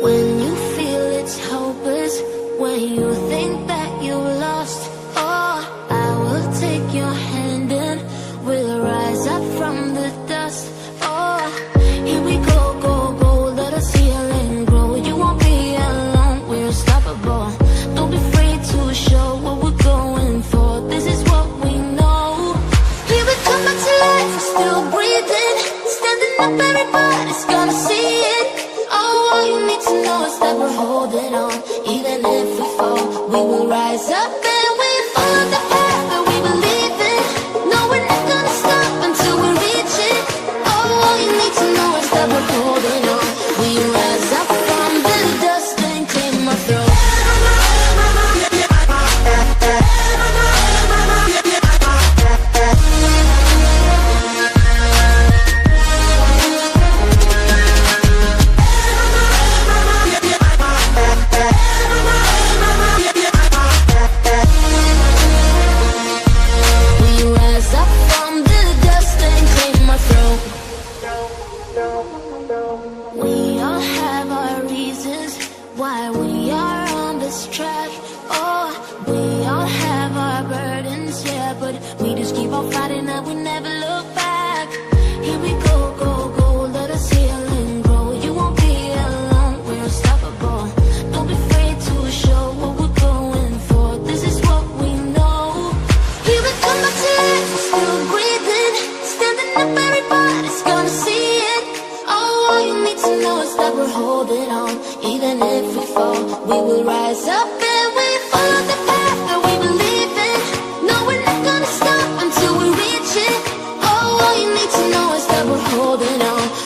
When you feel it's hopeless, when you think that you lost, oh, I will take your hand and we'll rise up from the dust. Oh, here we go, go, go, let us heal and grow. You won't be alone, we're unstoppable. Don't be afraid to show what we're going for. This is what we know. Here we come back to life, we're still breathing. Standing up, everybody's gonna see it. Oh, all you need to know is that we're holding on. Even if we fall, we will rise up and we follow the path that we believe in. No, we're not gonna stop until we reach it. Oh, all you need to know is that we're holding on. We rise up from the dust and clear my throat. We all have our reasons why we are on this track. Oh, we all have our burdens, yeah, but we just keep on fighting and we never look back. Here we go, go, go, let us heal and grow. You won't be alone, we're unstoppable. Don't be afraid to show what we're going for. This is what we know. Here we come back to life, we're still breathing. Standing up, everybody's gonna see it. All you need to know is that we're holding on. Even if we fall, we will rise up.